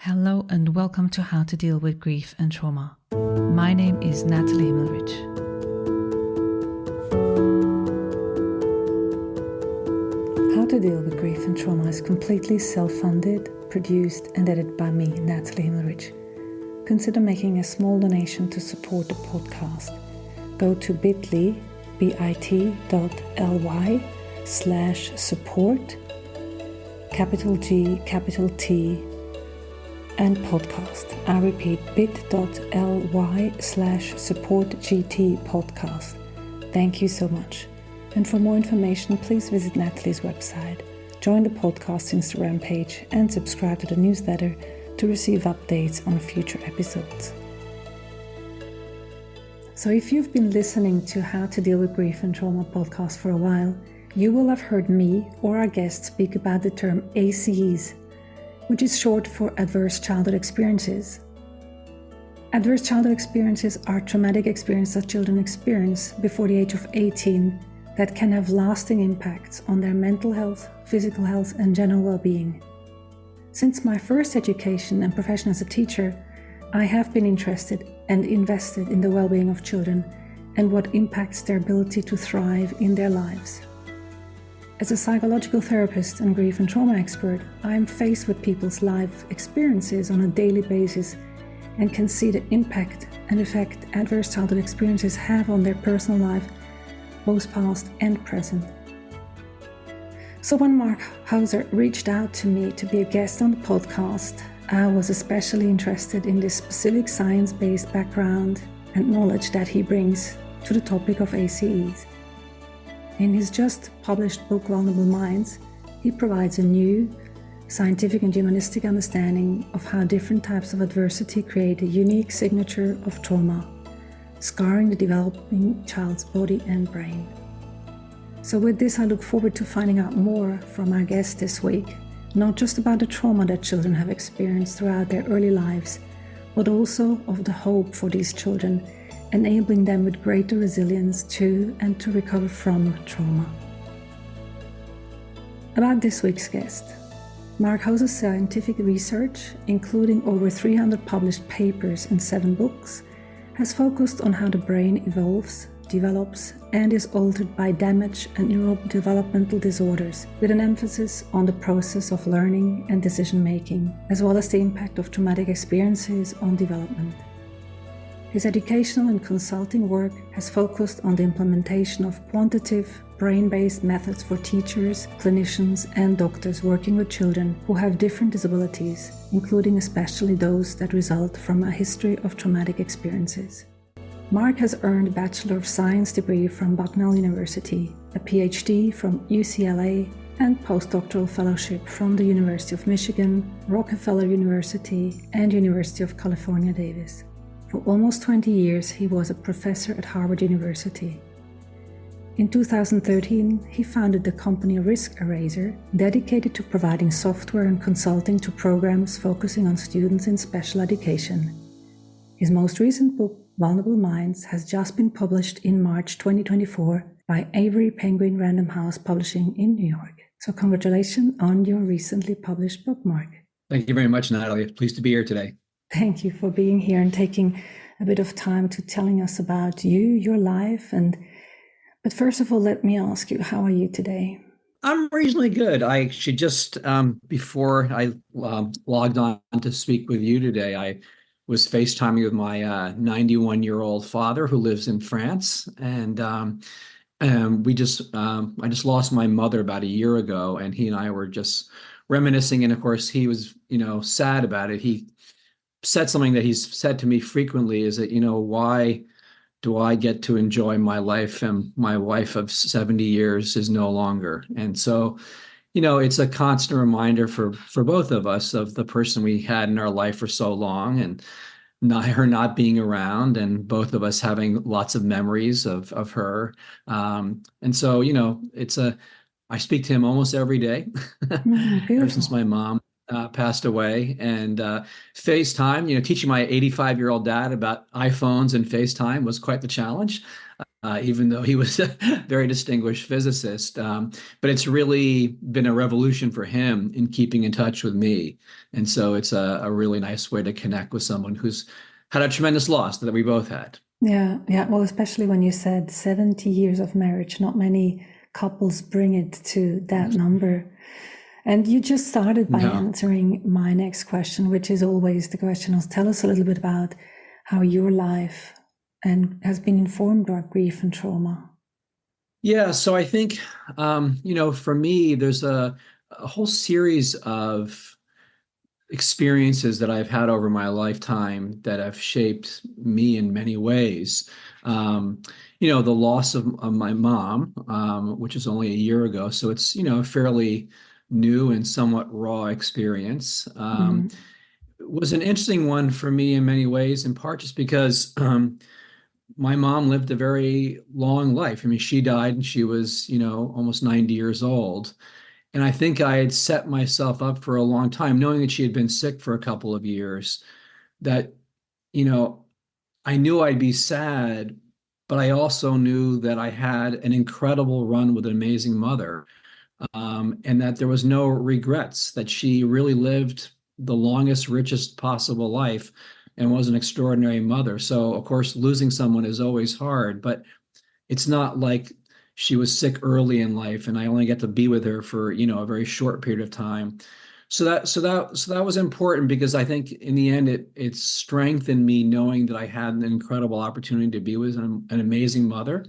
Hello and welcome to How to Deal with Grief and Trauma. My name is Natalie Himmelrich. How to Deal with Grief and Trauma is completely self-funded, produced and edited by me, Natalie Himmelrich. Consider making a small donation to support the podcast. Go to bit.ly/support, capital G, capital T, and podcast. I repeat, bit.ly/supportgt podcast. Thank you so much. And for more information, please visit Natalie's website, join the podcast Instagram page, and subscribe to the newsletter to receive updates on future episodes. So if you've been listening to How to Deal with Grief and Trauma podcast for a while, you will have heard me or our guests speak about the term ACEs, which is short for Adverse Childhood Experiences. Adverse childhood experiences are traumatic experiences that children experience before the age of 18 that can have lasting impacts on their mental health, physical health, and general well-being. Since my first education and profession as a teacher, I have been interested and invested in the well-being of children and what impacts their ability to thrive in their lives. As a psychological therapist and grief and trauma expert, I am faced with people's life experiences on a daily basis and can see the impact and effect adverse childhood experiences have on their personal life, both past and present. So when Marc Hauser reached out to me to be a guest on the podcast, I was especially interested in the specific science-based background and knowledge that he brings to the topic of ACEs. In his just published book, Vulnerable Minds, he provides a new scientific and humanistic understanding of how different types of adversity create a unique signature of trauma, scarring the developing child's body and brain. So with this, I look forward to finding out more from our guest this week, not just about the trauma that children have experienced throughout their early lives, but also of the hope for these children, enabling them with greater resilience to and to recover from trauma. About this week's guest, Marc Hauser's scientific research, including over 300 published papers and 7 books, has focused on how the brain evolves, develops, and is altered by damage and neurodevelopmental disorders, with an emphasis on the process of learning and decision-making, as well as the impact of traumatic experiences on development. His educational and consulting work has focused on the implementation of quantitative, brain-based methods for teachers, clinicians, and doctors working with children who have different disabilities, including especially those that result from a history of traumatic experiences. Marc has earned a Bachelor of Science degree from Bucknell University, a PhD from UCLA, and postdoctoral fellowship from the University of Michigan, Rockefeller University, and University of California, Davis. For almost 20 years, he was a professor at Harvard University. In 2013, he founded the company Risk Eraser, dedicated to providing software and consulting to programs focusing on students in special education. His most recent book, Vulnerable Minds, has just been published in March 2024 by Avery Penguin Random House Publishing in New York. So congratulations on your recently published book, Marc. Thank you very much, Natalie. Pleased to be here today. Thank you for being here and taking a bit of time to telling us about you, your life. But first of all, let me ask you, how are you today? I'm reasonably good. I should just, before I logged on to speak with you today, I was FaceTiming with my 91-year-old father who lives in France. And I just lost my mother about a year ago, and he and I were just reminiscing. And of course, he was, sad about it. He said something that he's said to me frequently is that, why do I get to enjoy my life and my wife of 70 years is no longer? And so, it's a constant reminder for both of us of the person we had in our life for so long and her not being around, and both of us having lots of memories of her. And so, I speak to him almost every day ever since my mom passed away, and FaceTime, teaching my 85-year-old dad about iPhones and FaceTime was quite the challenge. even though he was a very distinguished physicist. But it's really been a revolution for him in keeping in touch with me. And so it's a really nice way to connect with someone who's had a tremendous loss that we both had. Yeah, yeah. Well, especially when you said 70 years of marriage, not many couples bring it to that number. And you just started by No. answering my next question, which is always the question of tell us a little bit about how your life and has been informed by grief and trauma. Yeah, so I think, for me, there's a whole series of experiences that I've had over my lifetime that have shaped me in many ways. The loss of my mom, which is only a year ago, so it's, a fairly new and somewhat raw experience. Mm, Was an interesting one for me in many ways, in part just because my mom lived a very long life. I mean, she died and she was, almost 90 years old. And I think I had set myself up for a long time, knowing that she had been sick for a couple of years, that, you know, I knew I'd be sad, but I also knew that I had an incredible run with an amazing mother, and that there was no regrets, that she really lived the longest, richest possible life and was an extraordinary mother. So, of course, losing someone is always hard, but it's not like she was sick early in life and I only get to be with her for, a very short period of time. So that was important because I think in the end it strengthened me knowing that I had an incredible opportunity to be with an amazing mother,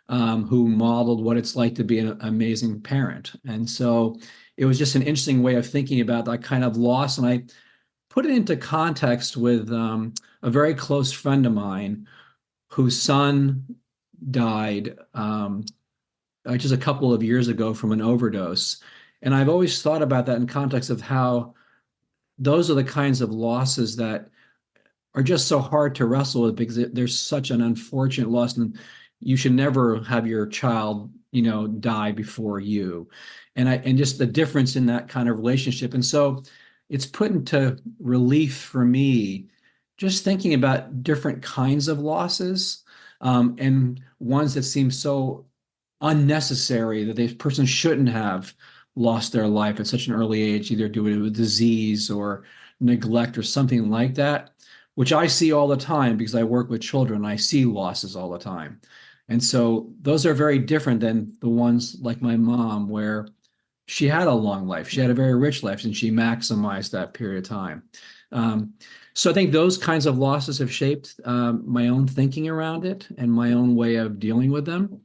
who modeled what it's like to be an amazing parent. And so it was just an interesting way of thinking about that kind of loss. And I put it into context with a very close friend of mine whose son died just a couple of years ago from an overdose. And I've always thought about that in context of how those are the kinds of losses that are just so hard to wrestle with because there's such an unfortunate loss, and you should never have your child, die before you. And just the difference in that kind of relationship. And so it's put into relief for me just thinking about different kinds of losses, and ones that seem so unnecessary that this person shouldn't have lost their life at such an early age, either due to a disease or neglect or something like that, which I see all the time because I work with children. I see losses all the time. And so those are very different than the ones like my mom, where she had a long life. She had a very rich life and she maximized that period of time. Um, so I think those kinds of losses have shaped my own thinking around it and my own way of dealing with them.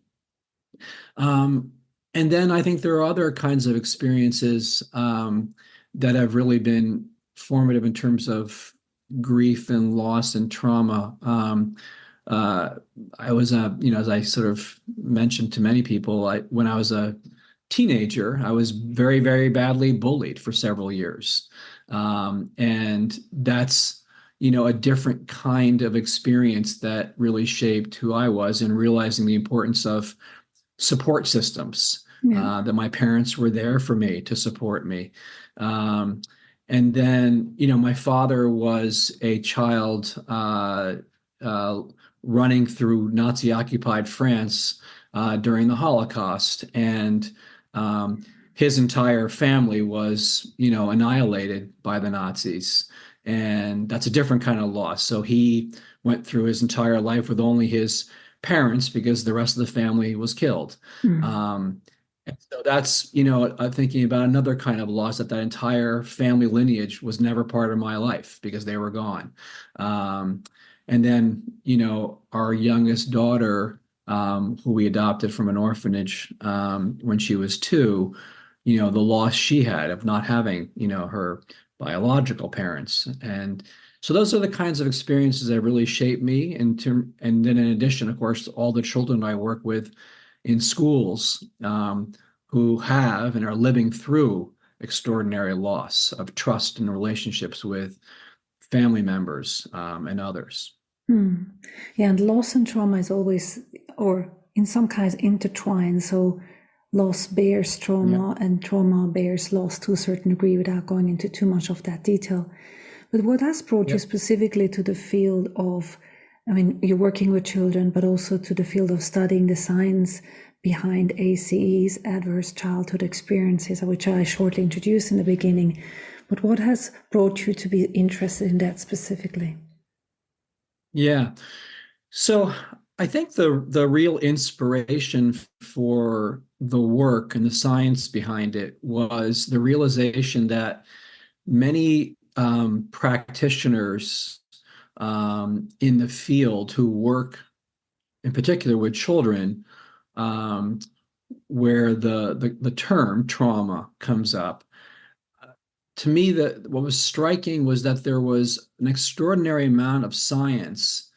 Um, and then I think there are other kinds of experiences that have really been formative in terms of grief and loss and trauma. Uh, I was, as I sort of mentioned to many people, when I was a teenager, I was very, very badly bullied for several years. And that's, a different kind of experience that really shaped who I was and realizing the importance of support systems, yeah. that my parents were there for me to support me. Um, and then, my father was a child uh, running through Nazi occupied France during the Holocaust. And his entire family was, annihilated by the Nazis. And that's a different kind of loss. So he went through his entire life with only his parents because the rest of the family was killed. Mm. And so that's, thinking about another kind of loss, that entire family lineage was never part of my life because they were gone. Um, and then, our youngest daughter, who we adopted from an orphanage when she was 2, the loss she had of not having, her biological parents. And so those are the kinds of experiences that really shaped me. And then in addition, of course, all the children I work with in schools, who have and are living through extraordinary loss of trust and relationships with family members, and others. Mm. Yeah, and loss and trauma is always, or in some cases, intertwined. So loss bears Yeah. trauma and trauma bears loss to a certain degree without going into too much of that detail. But what has brought you Yep. specifically to the field of I mean, you're working with children, but also to the field of studying the science behind ACEs, adverse childhood experiences, which I shortly introduced in the beginning. But what has brought you to be interested in that specifically? Yeah. So I think the real inspiration for the work and the science behind it was the realization that many practitioners in the field who work in particular with children, um, where the term trauma comes up. To me, what was striking was that there was an extraordinary amount of science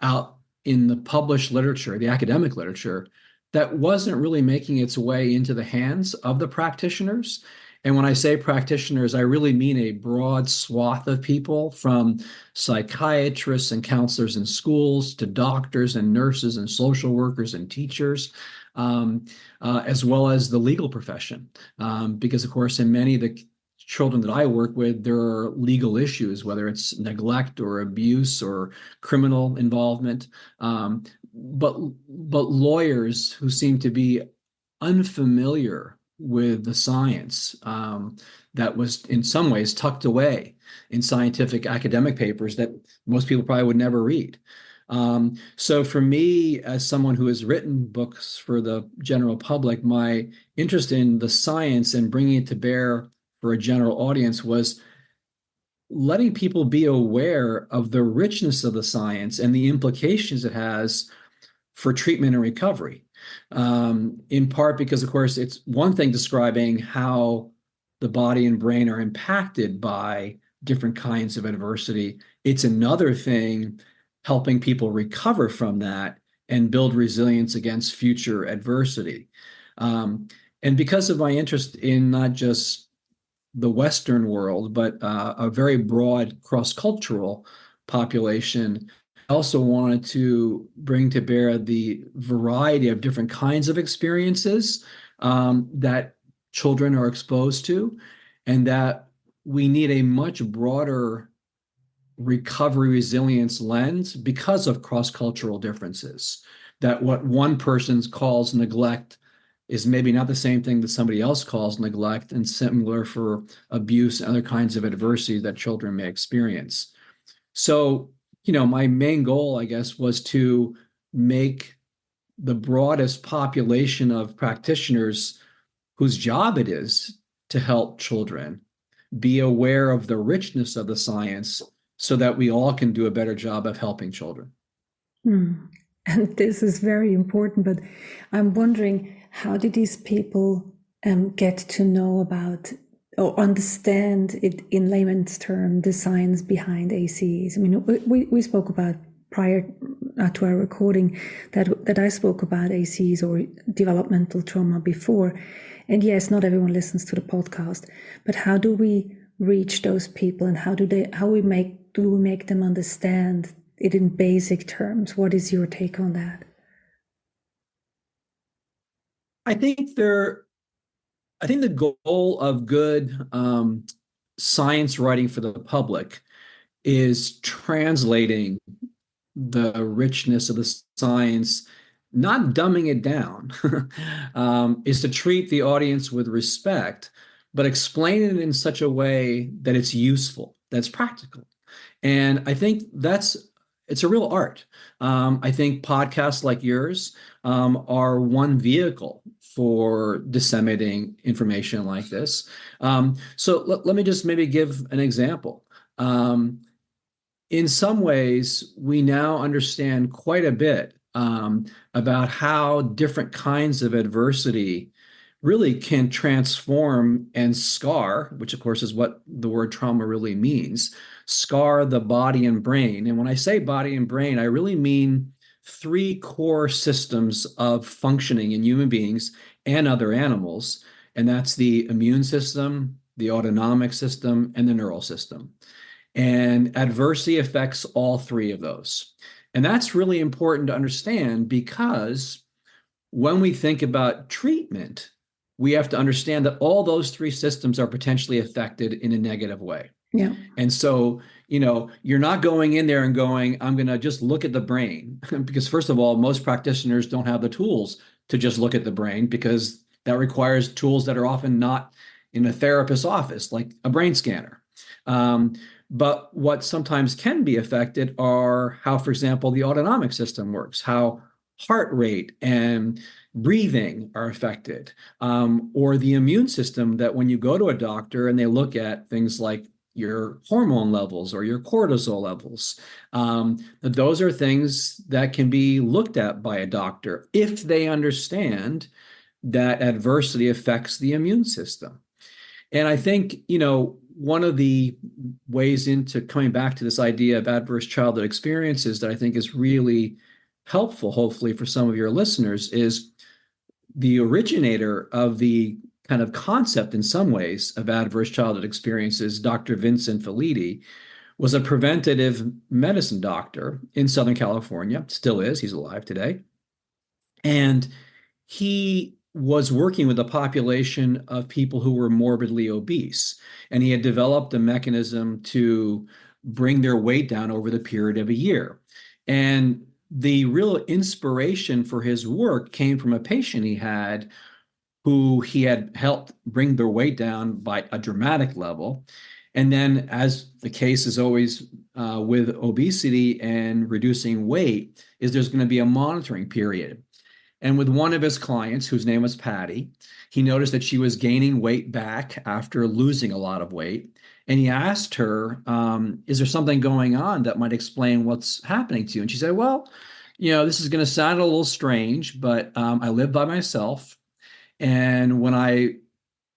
out in the published literature, the academic literature, that wasn't really making its way into the hands of the practitioners. And when I say practitioners, I really mean a broad swath of people, from psychiatrists and counselors in schools to doctors and nurses and social workers and teachers, as well as the legal profession. Because, of course, in many of the children that I work with, there are legal issues, whether it's neglect or abuse or criminal involvement. But lawyers who seem to be unfamiliar with the science, that was in some ways tucked away in scientific academic papers that most people probably would never read. So for me, as someone who has written books for the general public, my interest in the science and bringing it to bear for a general audience was letting people be aware of the richness of the science and the implications it has for treatment and recovery. In part because, of course, it's one thing describing how the body and brain are impacted by different kinds of adversity. It's another thing helping people recover from that and build resilience against future adversity. And because of my interest in not just the Western world, but a very broad cross-cultural population, I also wanted to bring to bear the variety of different kinds of experiences that children are exposed to, and that we need a much broader recovery resilience lens because of cross-cultural differences. That what one person calls neglect is maybe not the same thing that somebody else calls neglect, and similar for abuse and other kinds of adversity that children may experience. So, my main goal, I guess, was to make the broadest population of practitioners whose job it is to help children be aware of the richness of the science so that we all can do a better job of helping children. Hmm. And this is very important, but I'm wondering, how did these people get to know about or understand it in layman's term, the science behind ACEs? I mean, we spoke about prior to our recording that I spoke about ACEs or developmental trauma before. And yes, not everyone listens to the podcast, but how do we reach those people, and how do we make them understand it in basic terms? What is your take on that? I think the goal of good science writing for the public is translating the richness of the science, not dumbing it down, is to treat the audience with respect, but explain it in such a way that it's useful, that's practical. And I think it's a real art. I think podcasts like yours are one vehicle for disseminating information like this. So let me just maybe give an example. In some ways, we now understand quite a bit about how different kinds of adversity really can transform and scar, which of course is what the word trauma really means, scar the body and brain. And when I say body and brain, I really mean three core systems of functioning in human beings and other animals. And that's the immune system, the autonomic system, and the neural system. And adversity affects all three of those. And that's really important to understand, because when we think about treatment, we have to understand that all those three systems are potentially affected in a negative way. Yeah. And so, you're not going in there and going, I'm going to just look at the brain. Because, first of all, most practitioners don't have the tools to just look at the brain because that requires tools that are often not in a therapist's office, like a brain scanner. Um, but what sometimes can be affected are how, for example, the autonomic system works, how heart rate and breathing are affected, or the immune system, that when you go to a doctor and they look at things like your hormone levels or your cortisol levels. Those are things that can be looked at by a doctor if they understand that adversity affects the immune system. And I think, one of the ways into coming back to this idea of adverse childhood experiences that I think is really helpful, hopefully, for some of your listeners, is the originator of the kind of concept in some ways of adverse childhood experiences, Dr. Vincent Felitti, was a preventative medicine doctor in Southern California, still is, he's alive today. And he was working with a population of people who were morbidly obese. And he had developed a mechanism to bring their weight down over the period of a year. And the real inspiration for his work came from a patient he had who he had helped bring their weight down by a dramatic level. And then, as the case is always with obesity and reducing weight, is there's going to be a monitoring period. And with one of his clients, whose name was Patty, he noticed that she was gaining weight back after losing a lot of weight. And he asked her, is there something going on that might explain what's happening to you? And she said, well, this is going to sound a little strange, but I live by myself. And when I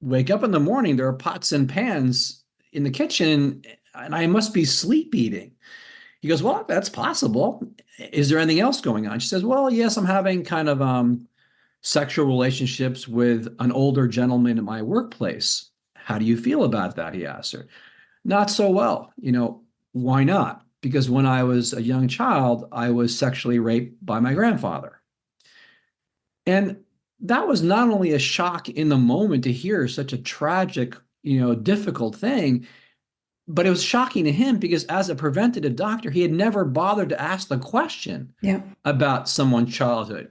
wake up in the morning, there are pots and pans in the kitchen, and I must be sleep eating. He goes, well, that's possible. Is there anything else going on? She says, well, yes, I'm having kind of sexual relationships with an older gentleman in my workplace. How do you feel about that? He asked her. Not so well. Why not? Because when I was a young child, I was sexually raped by my grandfather. And that was not only a shock in the moment to hear such a tragic, difficult thing, but it was shocking to him because as a preventative doctor, he had never bothered to ask the question Yeah. about someone's childhood.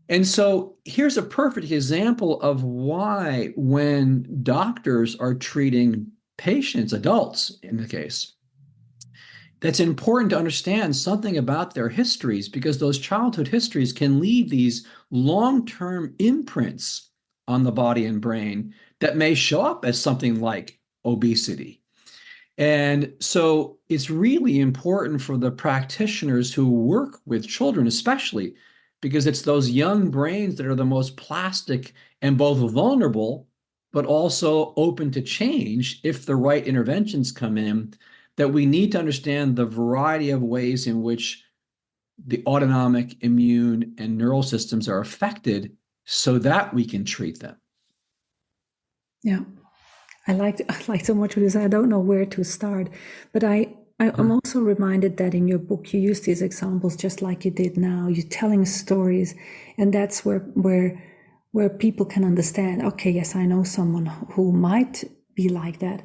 And so here's a perfect example of why, when doctors are treating patients, adults in the case, that's important to understand something about their histories, because those childhood histories can leave these long-term imprints on the body and brain that may show up as something like obesity. And so it's really important for the practitioners who work with children, especially because it's those young brains that are the most plastic and both vulnerable, but also open to change if the right interventions come in, that we need to understand the variety of ways in which the autonomic, immune, and neural systems are affected so that we can treat them. Yeah. I like so much what you say. I don't know where to start, but I'm also reminded that in your book you use these examples just like you did now. You're telling stories, and that's where people can understand. Okay, yes, I know someone who might be like that,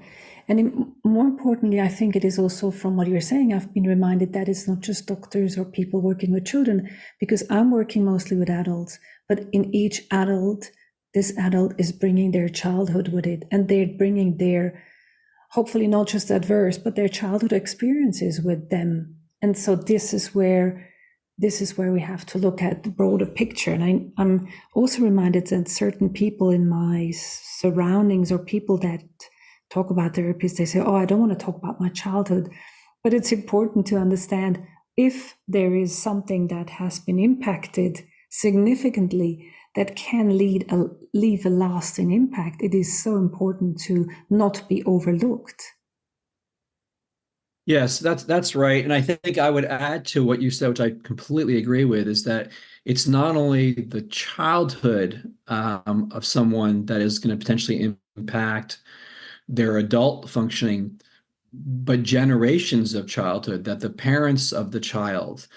and more importantly, I think it is also from what you're saying. I've been reminded that it's not just doctors or people working with children, because I'm working mostly with adults, but in each adult, this adult is bringing their childhood with it, and they're bringing their, hopefully not just adverse, but their childhood experiences with them. And so this is where we have to look at the broader picture. And I'm also reminded that certain people in my surroundings, or people that talk about therapies, they say, oh, I don't want to talk about my childhood. But it's important to understand, if there is something that has been impacted significantly that can leave a lasting impact, it is so important to not be overlooked. Yes, that's right. And I think I would add to what you said, which I completely agree with, is that it's not only the childhood of someone that is going to potentially impact their adult functioning, but generations of childhood, that the parents of the child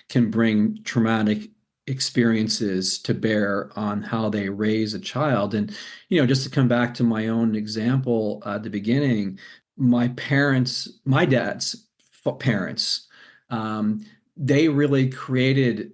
can bring traumatic experiences to bear on how they raise a child. And, just to come back to my own example at the beginning, my dad's parents, um, they really created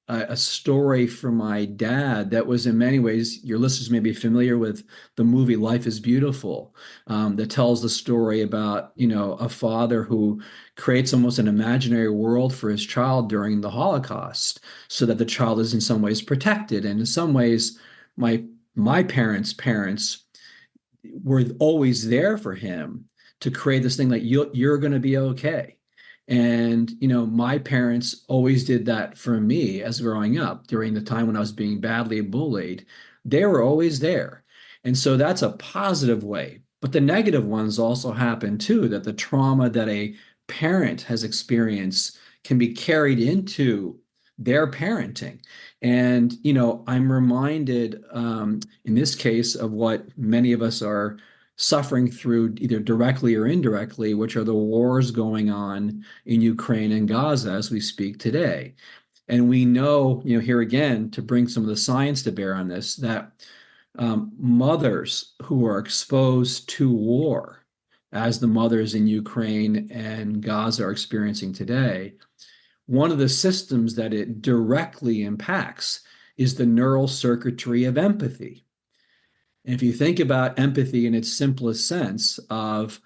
a story for my dad that was in many ways, your listeners may be familiar with the movie Life is Beautiful, that tells the story about, a father who creates almost an imaginary world for his child during the Holocaust so that the child is in some ways protected. And in some ways, my my parents were always there for him to create this thing like you're going to be okay. And my parents always did that for me as growing up during the time when I was being badly bullied. They were always there. And so that's a positive way. But the negative ones also happen too, that the trauma that a parent has experienced can be carried into their parenting. And, I'm reminded in this case of what many of us are suffering through either directly or indirectly, which are the wars going on in Ukraine and Gaza as we speak today. And we know, here again, to bring some of the science to bear on this, that mothers who are exposed to war, as the mothers in Ukraine and Gaza are experiencing today, one of the systems that it directly impacts is the neural circuitry of empathy. And if you think about empathy in its simplest sense of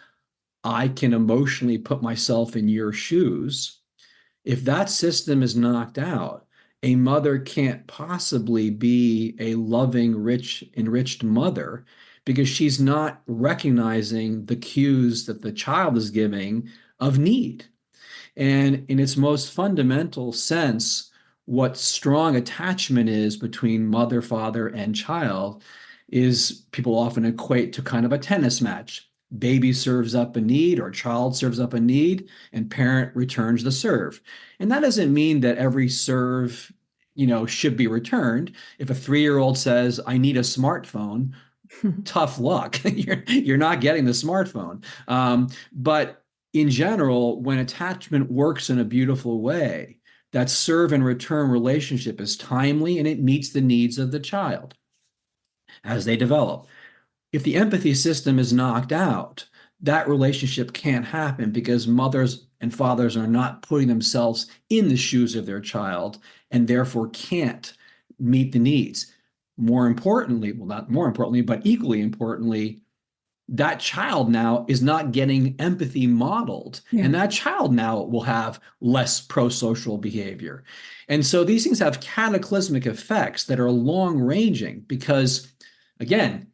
I can emotionally put myself in your shoes, if that system is knocked out, a mother can't possibly be a loving, rich, enriched mother because she's not recognizing the cues that the child is giving of need. And in its most fundamental sense, what strong attachment is between mother, father, and child is people often equate to kind of a tennis match. Baby serves up a need or child serves up a need and parent returns the serve. And that doesn't mean that every serve, should be returned. If a 3-year-old says, I need a smartphone, tough luck. you're not getting the smartphone. But in general, when attachment works in a beautiful way, that serve and return relationship is timely and it meets the needs of the child as they develop. If the empathy system is knocked out, that relationship can't happen because mothers and fathers are not putting themselves in the shoes of their child and therefore can't meet the needs. More importantly, well, not more importantly, but equally importantly, that child now is not getting empathy modeled. Yeah. And that child now will have less pro-social behavior. And so these things have cataclysmic effects that are long ranging because, again,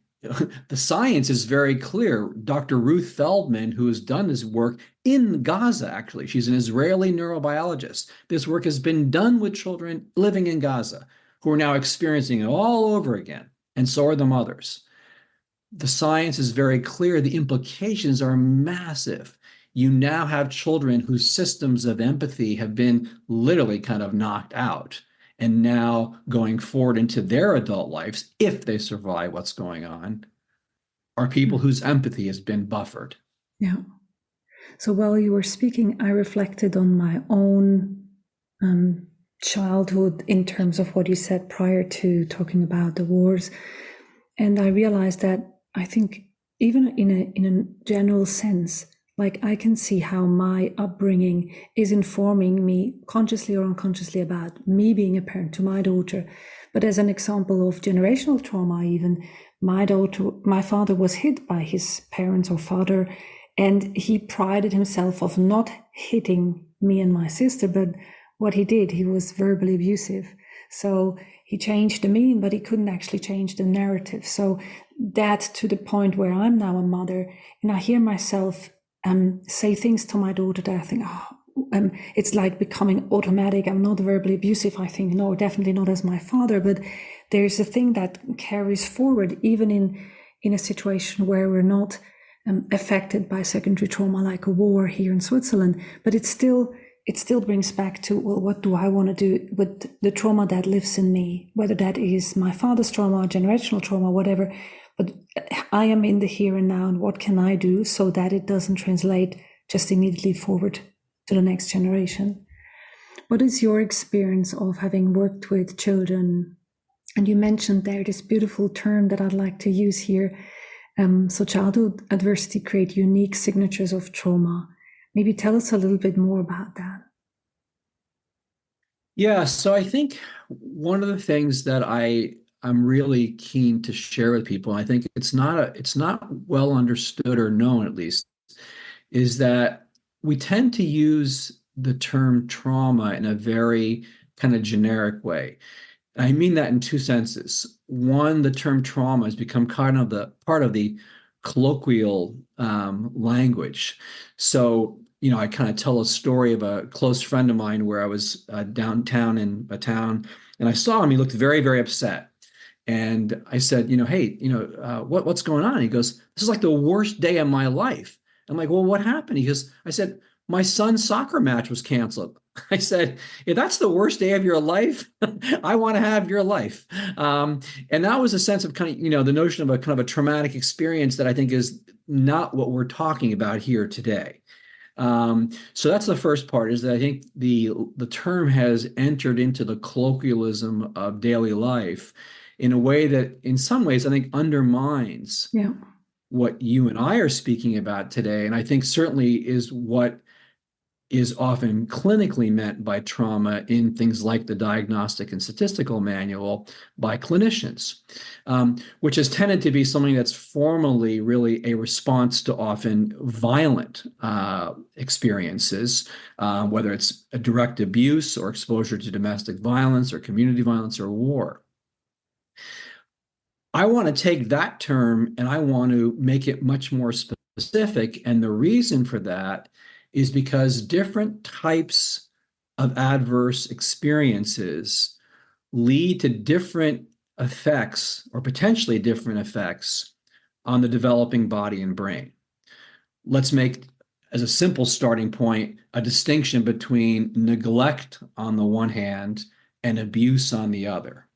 the science is very clear. Dr. Ruth Feldman, who has done this work in Gaza, actually, she's an Israeli neurobiologist. This work has been done with children living in Gaza who are now experiencing it all over again. And so are the mothers. The science is very clear. The implications are massive. You now have children whose systems of empathy have been literally kind of knocked out. And now going forward into their adult lives, if they survive what's going on, are people whose empathy has been buffered. Yeah. So while you were speaking, I reflected on my own childhood in terms of what you said prior to talking about the wars. And I realized that I think even in a general sense, like I can see how my upbringing is informing me consciously or unconsciously about me being a parent to my daughter. But as an example of generational trauma, even my father was hit by his parents or father, and he prided himself of not hitting me and my sister, but what he did, he was verbally abusive. So he changed the meaning, but he couldn't actually change the narrative. So that to the point where I'm now a mother and I hear myself say things to my daughter that I think, it's like becoming automatic. I'm not verbally abusive. I think, no, definitely not as my father, but there's a thing that carries forward even in a situation where we're not affected by secondary trauma like a war here in Switzerland, but it still brings back to, well, what do I want to do with the trauma that lives in me, whether that is my father's trauma, generational trauma, whatever. But I am in the here and now, and what can I do so that it doesn't translate just immediately forward to the next generation? What is your experience of having worked with children? And you mentioned there this beautiful term that I'd like to use here, So childhood adversity create unique signatures of trauma. Maybe tell us a little bit more about that. Yeah, so I think one of the things that I'm really keen to share with people, and I think it's not well understood or known at least, is that we tend to use the term trauma in a very kind of generic way. I mean that in two senses. One, the term trauma has become kind of the part of the colloquial language. So, I kind of tell a story of a close friend of mine where I was downtown in a town and I saw him. He looked very, very upset. And I said, hey, what's going on? He goes, this is like the worst day of my life. I'm like, well, what happened? I said, my son's soccer match was canceled. I said, if that's the worst day of your life, I want to have your life. And that was a sense of kind of, the notion of a kind of a traumatic experience that I think is not what we're talking about here today. So that's the first part, is that I think the term has entered into the colloquialism of daily life in a way that in some ways I think undermines Yeah. what you and I are speaking about today. And I think certainly is what is often clinically meant by trauma in things like the Diagnostic and Statistical Manual by clinicians, which has tended to be something that's formally really a response to often violent experiences, whether it's a direct abuse or exposure to domestic violence or community violence or war. I want to take that term and I want to make it much more specific. And the reason for that is because different types of adverse experiences lead to different effects or potentially different effects on the developing body and brain. Let's make, as a simple starting point, a distinction between neglect on the one hand and abuse on the other.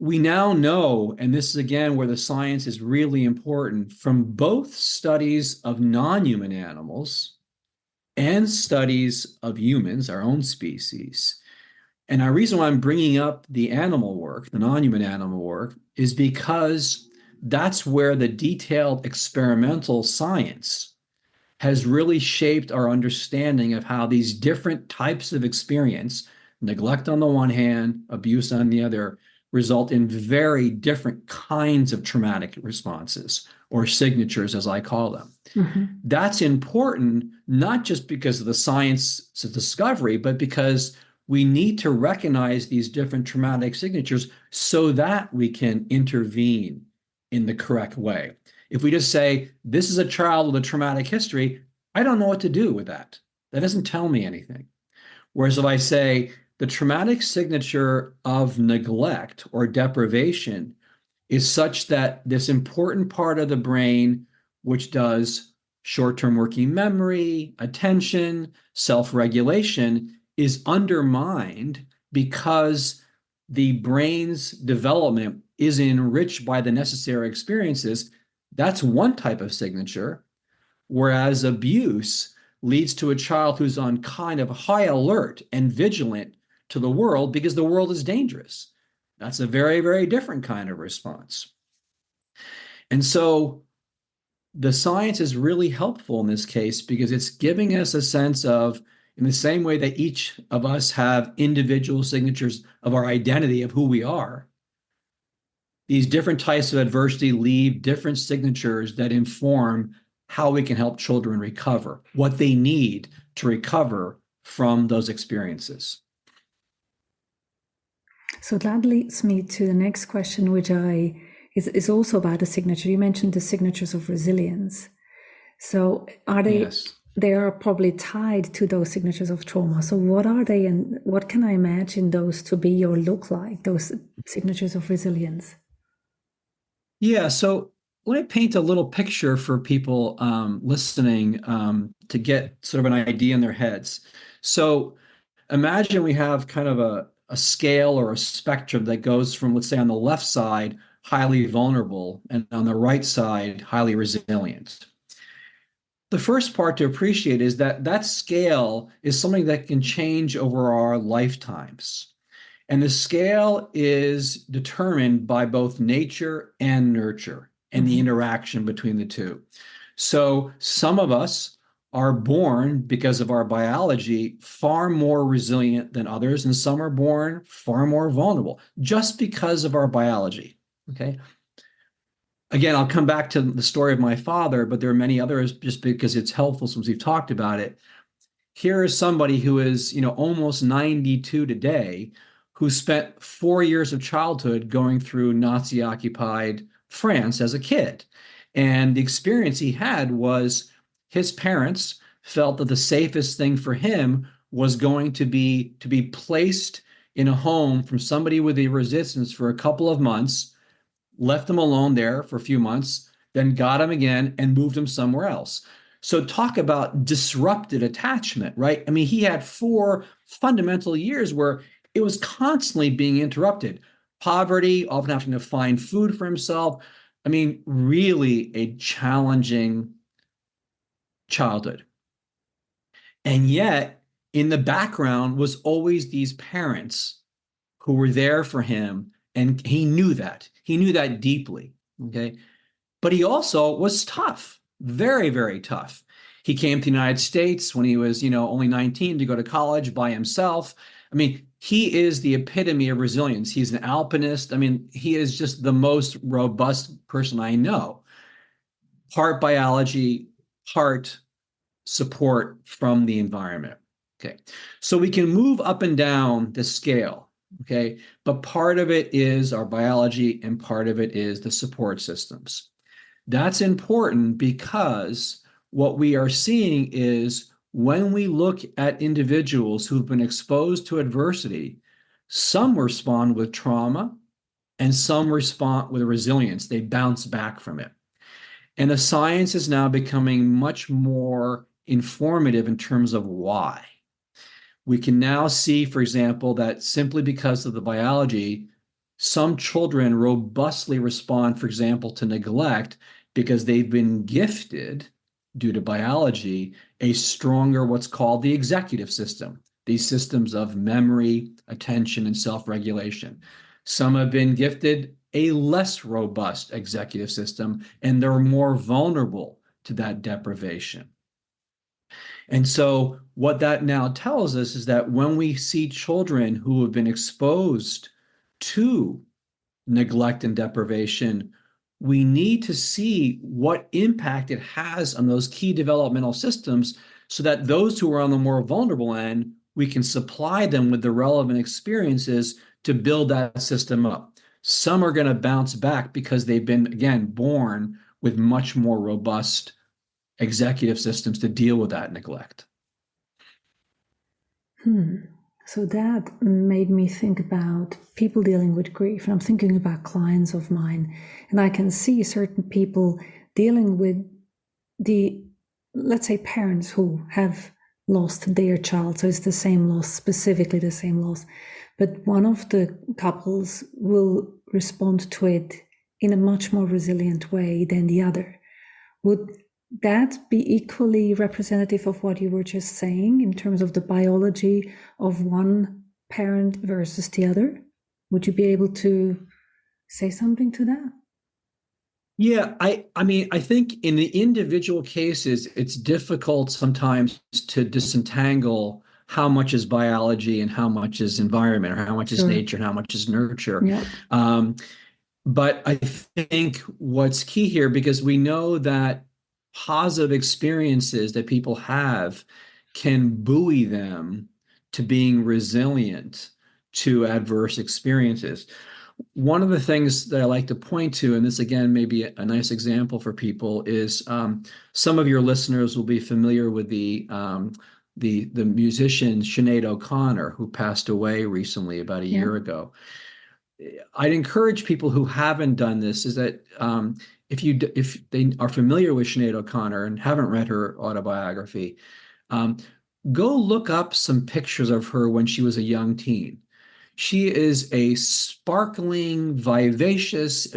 We now know, and this is again where the science is really important, from both studies of non-human animals and studies of humans, our own species. And the reason why I'm bringing up the animal work, the non-human animal work, is because that's where the detailed experimental science has really shaped our understanding of how these different types of experience, neglect on the one hand, abuse on the other, result in very different kinds of traumatic responses, or signatures, as I call them. Mm-hmm. That's important, not just because of the science of discovery, but because we need to recognize these different traumatic signatures so that we can intervene in the correct way. If we just say, this is a child with a traumatic history, I don't know what to do with that. That doesn't tell me anything. Whereas if I say the traumatic signature of neglect or deprivation is such that this important part of the brain, which does short-term working memory, attention, self-regulation, is undermined because the brain's development is enriched by the necessary experiences, that's one type of signature. Whereas abuse leads to a child who's on kind of high alert and vigilant to the world because the world is dangerous. That's a very, very different kind of response. And so the science is really helpful in this case because it's giving us a sense of, in the same way that each of us have individual signatures of our identity of who we are, these different types of adversity leave different signatures that inform how we can help children recover, what they need to recover from those experiences. So that leads me to the next question, which is also about a signature. You mentioned the signatures of resilience. So are they? Yes. They are probably tied to those signatures of trauma. So what are they, and what can I imagine those to be or look like? Those signatures of resilience. Yeah. So let me paint a little picture for people listening to get sort of an idea in their heads. So imagine we have kind of a scale or a spectrum that goes from, let's say, on the left side, highly vulnerable, and on the right side, highly resilient. The first part to appreciate is that that scale is something that can change over our lifetimes. And the scale is determined by both nature and nurture and the interaction between the two. So some of us are born, because of our biology, far more resilient than others, and some are born far more vulnerable just because of our biology. Okay. Again, I'll come back to the story of my father, but there are many others just because it's helpful since we've talked about it. Here is somebody who is, almost 92 today, who spent 4 years of childhood going through Nazi-occupied France as a kid. And the experience he had was his parents felt that the safest thing for him was going to be placed in a home from somebody with a resistance for a couple of months, left him alone there for a few months, then got him again and moved him somewhere else. So talk about disrupted attachment, right? I mean, he had 4 fundamental years where it was constantly being interrupted. Poverty, often having to find food for himself. I mean, really a challenging childhood. And yet, in the background was always these parents who were there for him. And he knew that. He knew that deeply. Okay. But he also was tough, very, very tough. He came to the United States when he was, only 19 to go to college by himself. I mean, he is the epitome of resilience. He's an alpinist. I mean, he is just the most robust person I know. Part biology, part support from the environment. Okay. So we can move up and down the scale. Okay. But part of it is our biology and part of it is the support systems. That's important because what we are seeing is when we look at individuals who've been exposed to adversity, some respond with trauma and some respond with resilience. They bounce back from it. And the science is now becoming much more informative in terms of why. We can now see, for example, that simply because of the biology, some children robustly respond, for example, to neglect because they've been gifted, due to biology, a stronger what's called the executive system, these systems of memory, attention, and self-regulation. Some have been gifted a less robust executive system, and they're more vulnerable to that deprivation. And so what that now tells us is that when we see children who have been exposed to neglect and deprivation, we need to see what impact it has on those key developmental systems so that those who are on the more vulnerable end, we can supply them with the relevant experiences to build that system up. Some are going to bounce back because they've been, again, born with much more robust executive systems to deal with that neglect. So that made me think about people dealing with grief. And I'm thinking about clients of mine, and I can see certain people dealing with let's say, parents who have lost their child. So it's the same loss, specifically the same loss. But one of the couples will respond to it in a much more resilient way than the other. Would that be equally representative of what you were just saying in terms of the biology of one parent versus the other? Would you be able to say something to that? Yeah, I mean, I think in the individual cases, it's difficult sometimes to disentangle how much is biology and how much is environment, or how much is nature and how much is nurture. Yeah. But I think what's key here, because we know that positive experiences that people have can buoy them to being resilient to adverse experiences. One of the things that I like to point to, and this again may be a nice example for people, is some of your listeners will be familiar with the musician Sinead O'Connor, who passed away recently about a year ago. I'd encourage people who haven't done this is that if they are familiar with Sinead O'Connor and haven't read her autobiography, go look up some pictures of her when she was a young teen. She is a sparkling, vivacious,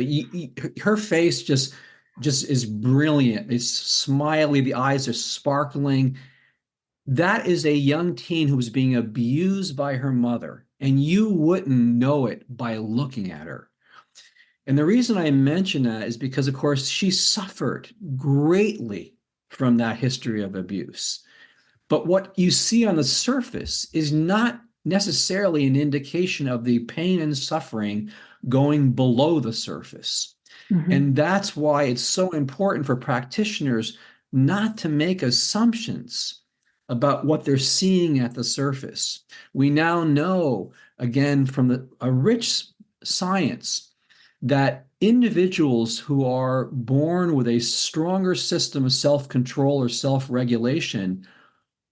her face just is brilliant. It's smiley, the eyes are sparkling. That is a young teen who was being abused by her mother and you wouldn't know it by looking at her. And the reason I mention that is because, of course, she suffered greatly from that history of abuse. But what you see on the surface is not necessarily an indication of the pain and suffering going below the surface. Mm-hmm. And that's why it's so important for practitioners not to make assumptions about what they're seeing at the surface. We now know, again, from a rich science, that individuals who are born with a stronger system of self-control or self-regulation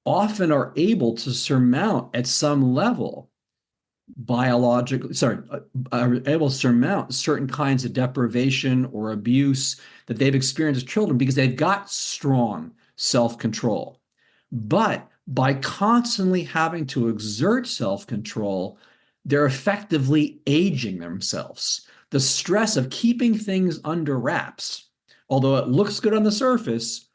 often are able to surmount at some level are able to surmount certain kinds of deprivation or abuse that they've experienced as children because they've got strong self-control. But by constantly having to exert self-control, they're effectively aging themselves. The stress of keeping things under wraps, although it looks good on the surface,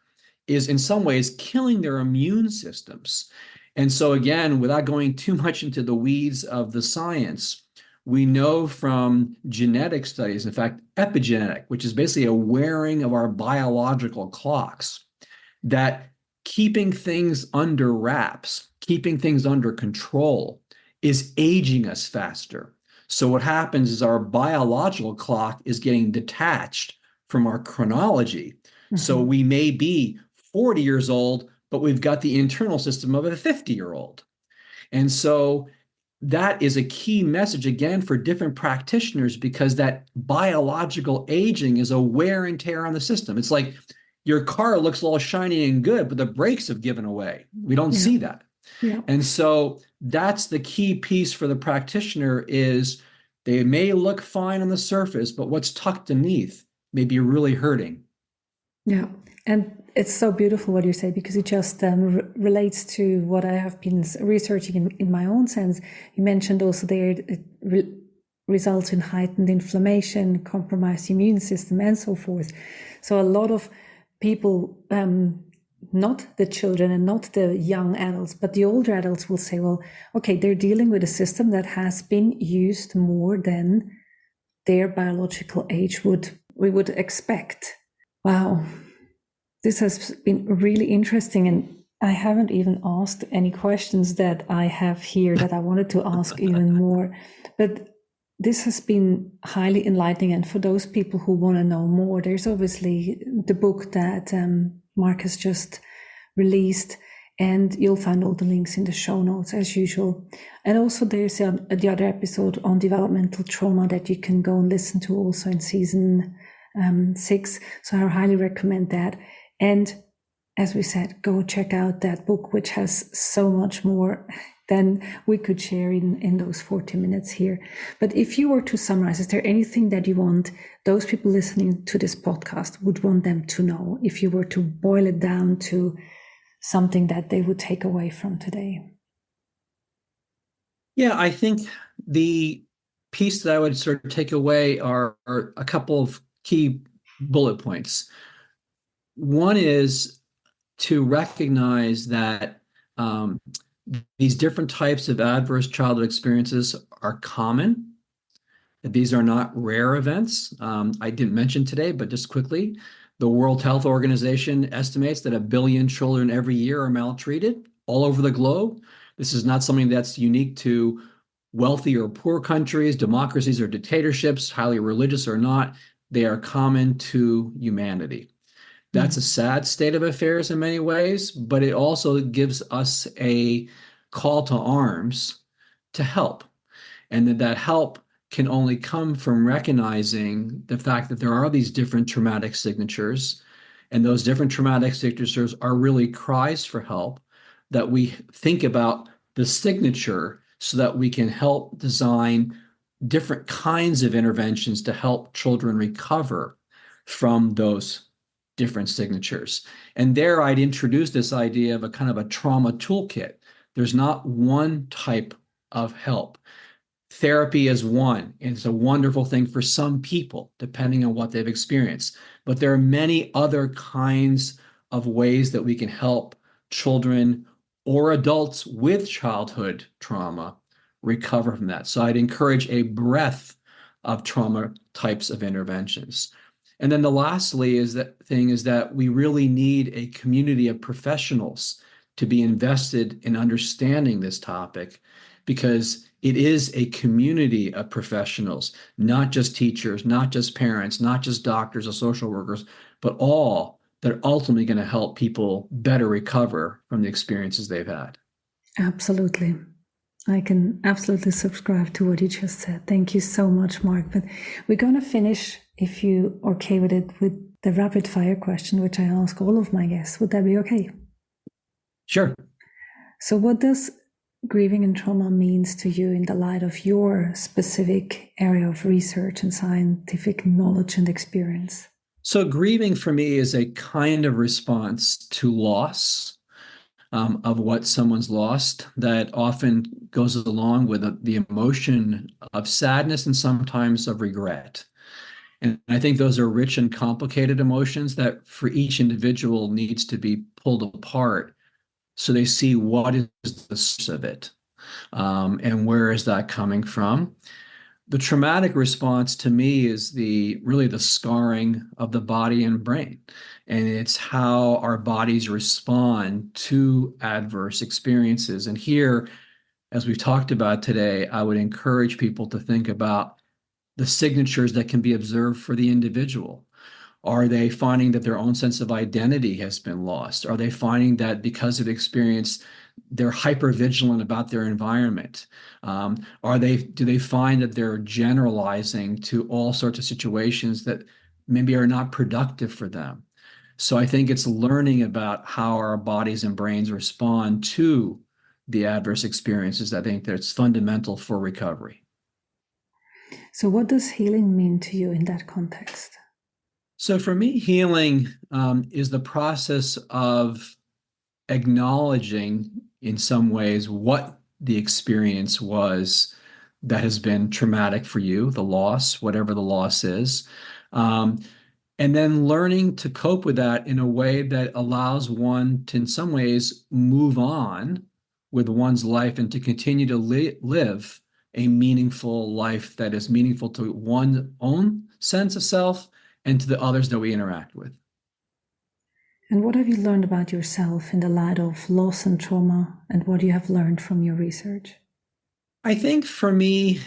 is in some ways killing their immune systems. And so, again, without going too much into the weeds of the science, we know from genetic studies, in fact, epigenetic, which is basically a wearing of our biological clocks, that keeping things under wraps, keeping things under control, is aging us faster. So, what happens is our biological clock is getting detached from our chronology. So, Mm-hmm. we may be 40 years old, but we've got the internal system of a 50-year-old. And so that is a key message, again, for different practitioners, because that biological aging is a wear and tear on the system. It's like your car looks all shiny and good, but the brakes have given away. We don't Yeah. see that. Yeah. And so that's the key piece for the practitioner is they may look fine on the surface, but what's tucked beneath may be really hurting. Yeah, and it's so beautiful what you say because it just relates to what I have been researching in my own sense. You mentioned also there it results in heightened inflammation, compromised immune system, and so forth. So a lot of people, not the children and not the young adults, but the older adults will say, well, okay, they're dealing with a system that has been used more than their biological age we would expect. Wow, this has been really interesting, and I haven't even asked any questions that I have here that I wanted to ask even more. But this has been highly enlightening, and for those people who want to know more, there's obviously the book that Marc has just released, and you'll find all the links in the show notes as usual. And also there's the other episode on developmental trauma that you can go and listen to also in season 6. So I highly recommend that. And as we said, go check out that book, which has so much more than we could share in those 40 minutes here. But if you were to summarize, is there anything that you want those people listening to this podcast would want them to know if you were to boil it down to something that they would take away from today? Yeah, I think the piece that I would sort of take away are a couple of key bullet points. One is to recognize that these different types of adverse childhood experiences are common. That these are not rare events. I didn't mention today, but just quickly, the World Health Organization estimates that 1 billion children every year are maltreated all over the globe. This is not something that's unique to wealthy or poor countries, democracies or dictatorships, highly religious or not. They are common to humanity. That's a sad state of affairs in many ways, but it also gives us a call to arms to help. And that help can only come from recognizing the fact that there are these different traumatic signatures. And those different traumatic signatures are really cries for help, that we think about the signature so that we can help design different kinds of interventions to help children recover from those different signatures. And there I'd introduce this idea of a kind of a trauma toolkit. There's not one type of help. Therapy is one, and it's a wonderful thing for some people, depending on what they've experienced. But there are many other kinds of ways that we can help children or adults with childhood trauma recover from that. So I'd encourage a breadth of trauma types of interventions. And then the lastly is that we really need a community of professionals to be invested in understanding this topic, because it is a community of professionals, not just teachers, not just parents, not just doctors or social workers, but all that are ultimately going to help people better recover from the experiences they've had. Absolutely. I can absolutely subscribe to what you just said. Thank you so much, Mark. But we're going to finish, if you are okay with it, with the rapid fire question, which I ask all of my guests. Would that be okay? Sure. So what does grieving and trauma means to you in the light of your specific area of research and scientific knowledge and experience? So grieving for me is a kind of response to loss. Of what someone's lost, that often goes along with the emotion of sadness and sometimes of regret. And I think those are rich and complicated emotions that for each individual needs to be pulled apart so they see what is the source of it, and where is that coming from. The traumatic response to me is really the scarring of the body and brain. And it's how our bodies respond to adverse experiences. And here, as we've talked about today, I would encourage people to think about the signatures that can be observed for the individual. Are they finding that their own sense of identity has been lost? Are they finding that because of the experience, they're hyper vigilant about their environment? Do they find that they're generalizing to all sorts of situations that maybe are not productive for them? So I think it's learning about how our bodies and brains respond to the adverse experiences. I think that's fundamental for recovery. So what does healing mean to you in that context? So for me, healing is the process of acknowledging in some ways what the experience was that has been traumatic for you, the loss, whatever the loss is, and then learning to cope with that in a way that allows one to, in some ways, move on with one's life and to continue to live a meaningful life that is meaningful to one's own sense of self and to the others that we interact with. And what have you learned about yourself in the light of loss and trauma, and what you have learned from your research? I think for me,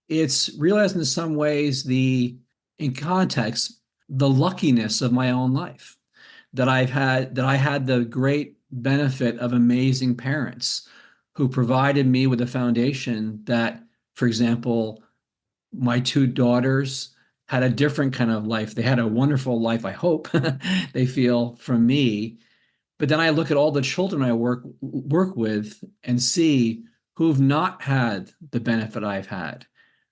it's realizing in some ways in context, the luckiness of my own life, that I had the great benefit of amazing parents who provided me with a foundation that, for example, my two daughters had a different kind of life. They had a wonderful life, I hope they feel, from me. But then I look at all the children I work with and see who've not had the benefit I've had.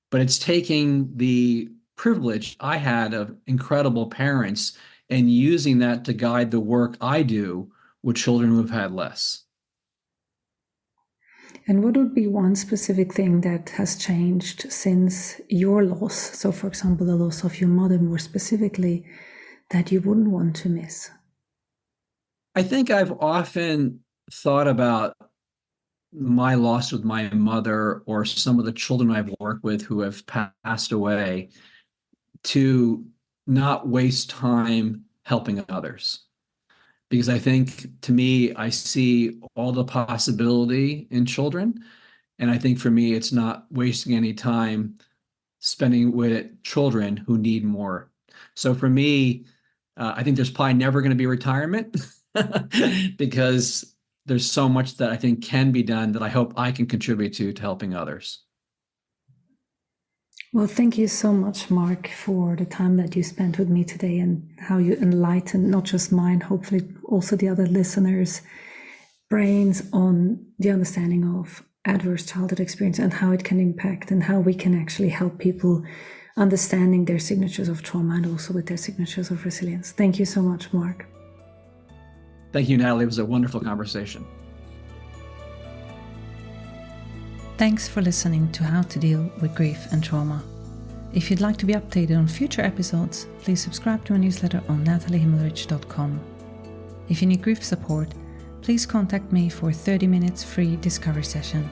But it's taking the privilege I had of incredible parents and using that to guide the work I do with children who've had less. And what would be one specific thing that has changed since your loss? So, for example, the loss of your mother more specifically, that you wouldn't want to miss? I think I've often thought about my loss with my mother or some of the children I've worked with who have passed away, to not waste time helping others. Because I think, to me, I see all the possibility in children. And I think for me, it's not wasting any time spending with children who need more. So for me, I think there's probably never going to be retirement because there's so much that I think can be done that I hope I can contribute to helping others. Well, thank you so much, Mark, for the time that you spent with me today and how you enlightened not just mine, hopefully also the other listeners' brains on the understanding of adverse childhood experience and how it can impact and how we can actually help people understanding their signatures of trauma and also with their signatures of resilience. Thank you so much, Mark. Thank you, Natalie. It was a wonderful conversation. Thanks for listening to How to Deal with Grief and Trauma. If you'd like to be updated on future episodes, please subscribe to my newsletter on nataliehimmelrich.com. If you need grief support, please contact me for a 30 minutes free discovery session.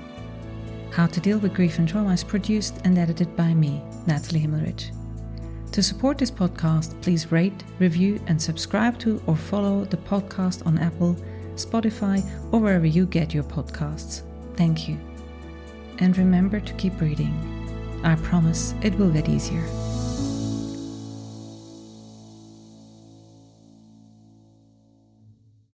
How to Deal with Grief and Trauma is produced and edited by me, Natalie Himmelrich. To support this podcast, please rate, review, and subscribe to or follow the podcast on Apple, Spotify, or wherever you get your podcasts. Thank you. And remember to keep reading. I promise it will get easier.